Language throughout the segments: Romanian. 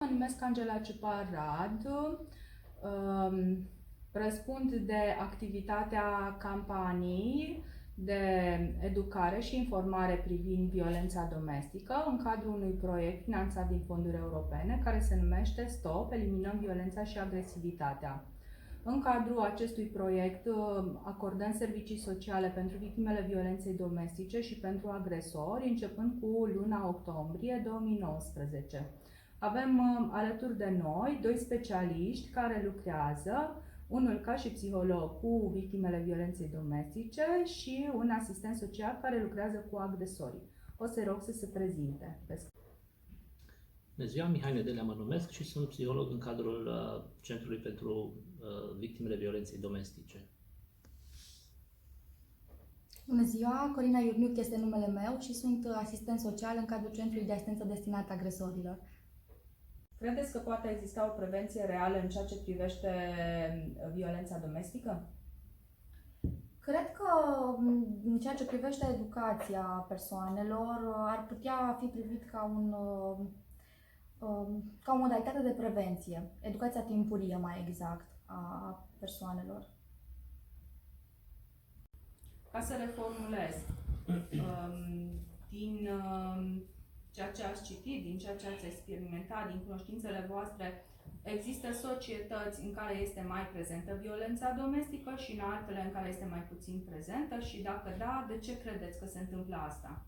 Mă numesc Angela Ciuparad, răspund de activitatea campaniei de educare și informare privind violența domestică în cadrul unui proiect finanțat din fonduri europene care se numește STOP, Eliminăm violența și agresivitatea. În cadrul acestui proiect acordăm servicii sociale pentru victimele violenței domestice și pentru agresori, începând cu luna octombrie 2019. Avem alături de noi doi specialiști care lucrează, unul ca și psiholog cu victimele violenței domestice și un asistent social care lucrează cu agresorii. O să-i rog să se prezinte. Bună ziua, Mihai Nedelea mă numesc și sunt psiholog în cadrul Centrului pentru Victimele Violenței Domestice. Bună ziua, Corina Iurniuc este numele meu și sunt asistent social în cadrul Centrului de Asistență destinat agresorilor. Credeți că poate exista o prevenție reală în ceea ce privește violența domestică? Cred că în ceea ce privește educația persoanelor ar putea fi privit ca o modalitate de prevenție, educația timpurie mai exact a persoanelor. Ca să reformulez, din ceea ce ați citit, din ceea ce ați experimentat, din cunoștințele voastre, există societăți în care este mai prezentă violența domestică și în altele în care este mai puțin prezentă și dacă da, de ce credeți că se întâmplă asta?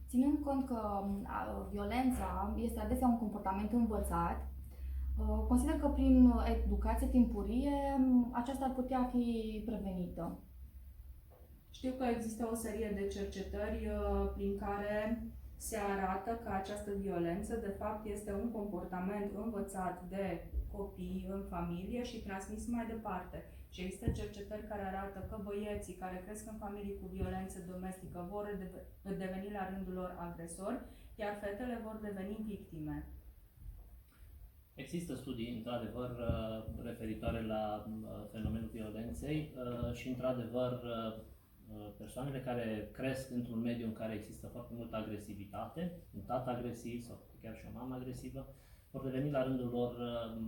Ținând cont că violența este adesea un comportament învățat, consider că prin educație timpurie aceasta ar putea fi prevenită. Știu că există o serie de cercetări prin care se arată că această violență, de fapt, este un comportament învățat de copii în familie și transmis mai departe. Și există cercetări care arată că băieții care cresc în familii cu violență domestică vor deveni la rândul lor agresori, iar fetele vor deveni victime. Există studii, într-adevăr, referitoare la fenomenul violenței și, într-adevăr, persoanele care cresc într-un mediu în care există foarte multă agresivitate, un tată agresiv sau chiar și o mamă agresivă, vor deveni la rândul lor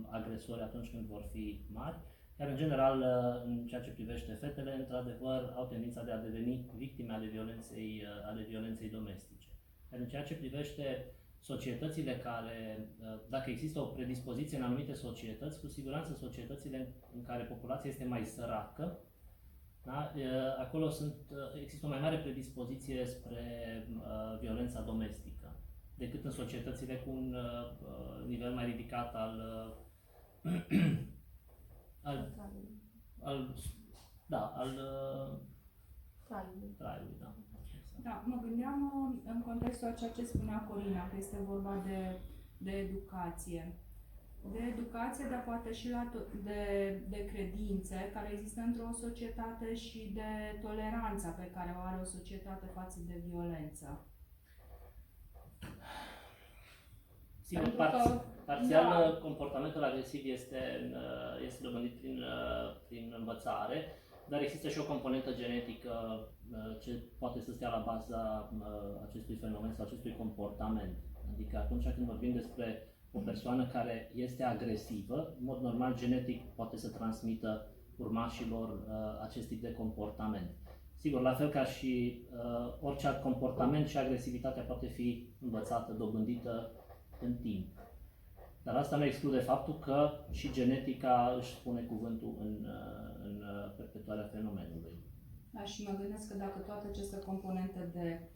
agresori atunci când vor fi mari, iar în general, în ceea ce privește fetele, într-adevăr, au tendința de a deveni victime ale violenței domestice. Iar în ceea ce privește societățile care, dacă există o predispoziție în anumite societăți, cu siguranță societățile în care populația este mai săracă, da? Acolo există o mai mare predispoziție spre violența domestică decât în societățile cu un nivel mai ridicat al traiului. Da. Da, mă gândeam în contextul a ceea ce spunea Corina, că este vorba de educație. De educație, dar poate și de credințe care există într-o societate și de toleranța pe care o are o societate față de violență. Sigur, parțial comportamentul agresiv este dobândit prin învățare, dar există și o componentă genetică ce poate să stea la baza acestui fenomen sau acestui comportament. Adică atunci când vorbim despre o persoană care este agresivă, în mod normal, genetic poate să transmită urmașilor acest tip de comportament. Sigur, la fel ca și orice alt comportament, și agresivitatea poate fi învățată, dobândită în timp. Dar asta nu exclude faptul că și genetica își spune cuvântul în perpetuarea fenomenului. Da, și mă gândesc că dacă toate aceste componente de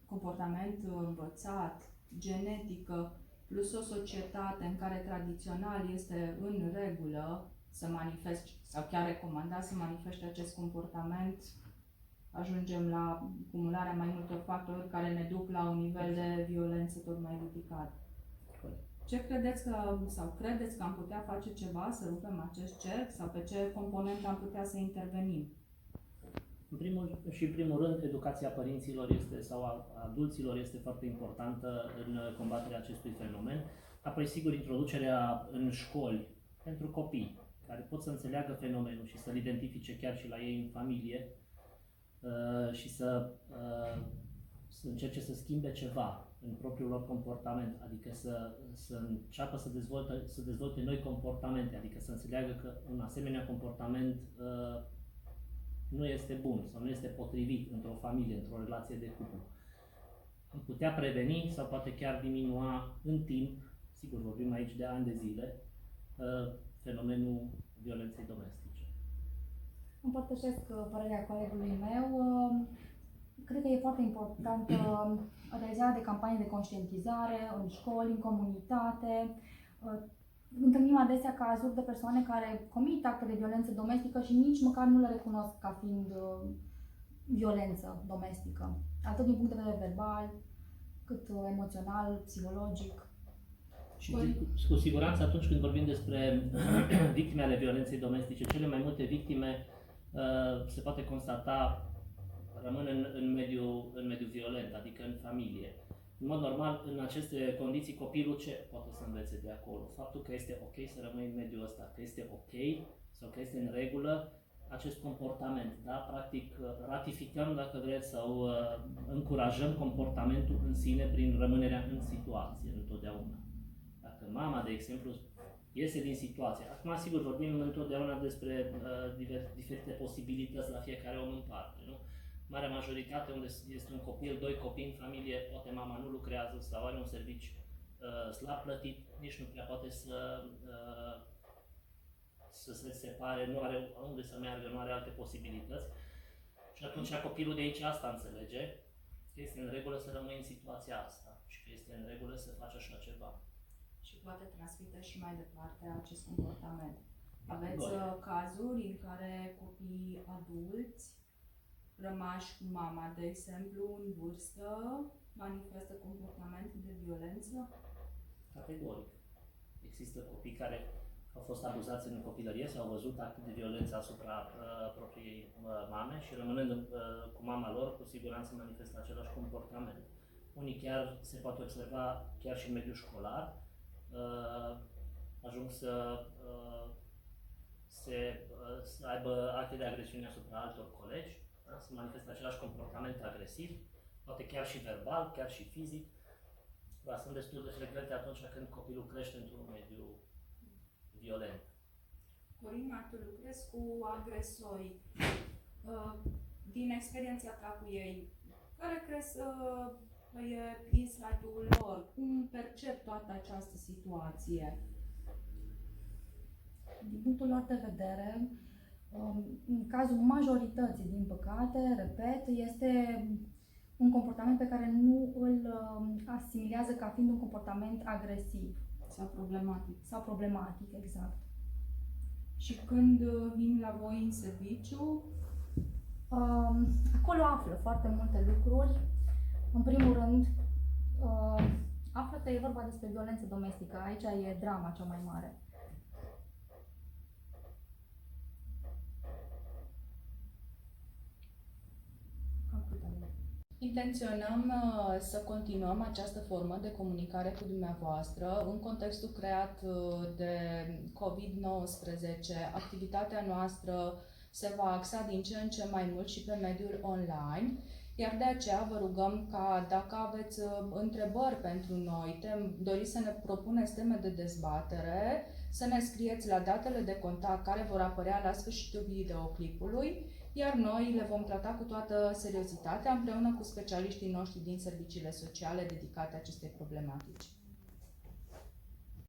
comportament învățat, genetică, plus o societate în care tradițional este în regulă să manifeste sau chiar recomandat să manifeste acest comportament, ajungem la cumularea mai multor factori care ne duc la un nivel de violență tot mai ridicat. Ce credeți că am putea face ceva să rupem acest cerc sau pe ce component am putea să intervenim? În primul rând, educația părinților sau a adulților este foarte importantă în combaterea acestui fenomen. Apoi, sigur, introducerea în școli pentru copii care pot să înțeleagă fenomenul și să-l identifice chiar și la ei în familie și să să încerce să schimbe ceva în propriul lor comportament, adică să înceapă să dezvolte noi comportamente, adică să înțeleagă că un asemenea comportament nu este bun sau nu este potrivit într-o familie, într-o relație de cuplu. Am putea preveni sau poate chiar diminua în timp, sigur vorbim aici de ani de zile, fenomenul violenței domestice. Împărtășesc părerea colegului meu. Cred că e foarte importantă realizarea de campanii de conștientizare în școli, în comunitate. Întâlnim adesea cazuri de persoane care comit acte de violență domestică și nici măcar nu le recunosc ca fiind violență domestică, atât din punct de vedere verbal, cât emoțional, psihologic. Și cu siguranță atunci când vorbim despre victime ale violenței domestice, cele mai multe victime se poate constata rămân în mediul violent, adică în familie. În mod normal, în aceste condiții, copilul ce poate să învețe de acolo? Faptul că este ok să rămâi în mediul ăsta, că este ok sau că este în regulă acest comportament. Da? Practic, ratificăm, dacă vreți, sau încurajăm comportamentul în sine prin rămânerea în situație, întotdeauna. Dacă mama, de exemplu, iese din situație, acum, sigur, vorbim întotdeauna despre diferite posibilități la fiecare om în parte, nu? Marea majoritate, unde este un copil, doi copii în familie, poate mama nu lucrează sau are un serviciu slab plătit, nici nu prea poate să se separe, nu are unde să meargă, nu are alte posibilități. Și atunci copilul de aici asta înțelege, că este în regulă să rămâi în situația asta și că este în regulă să faci așa ceva. Și poate transmite și mai departe acest comportament. Aveți cazuri în care copii adulți rămași cu mama, de exemplu, în vârstă, manifestă comportamente de violență? Categoric. Există copii care au fost abuzați în copilărie sau au văzut acte de violență asupra propriei mame și rămânând cu mama lor, cu siguranță manifestă același comportament. Unii chiar se poate observa chiar și în mediul școlar, ajung să aibă acte de agresiune asupra altor colegi, da? Să manifestă același comportament agresiv, poate chiar și verbal, chiar și fizic. Da, sunt destul de frecvente atunci când copilul crește într-un mediu violent. Corina, tu lucrezi cu agresori. Din experiența ta cu ei, care crezi că e insight-ul lor? Cum percep toată această situație? Din punctul lor de vedere, în cazul majorității, din păcate, repet, este un comportament pe care nu îl asimilează ca fiind un comportament agresiv. Sau problematic, exact. Și când vin la voi în serviciu? Acolo află foarte multe lucruri. În primul rând, află că e vorba despre violență domestică. Aici e drama cea mai mare. Intenționăm să continuăm această formă de comunicare cu dumneavoastră în contextul creat de COVID-19. Activitatea noastră se va axa din ce în ce mai mult și pe mediul online, iar de aceea vă rugăm ca, dacă aveți întrebări pentru noi, doriți să ne propuneți teme de dezbatere, să ne scrieți la datele de contact care vor apărea la sfârșitul videoclipului, iar noi le vom trata cu toată seriozitatea împreună cu specialiștii noștri din serviciile sociale dedicate acestei problematici.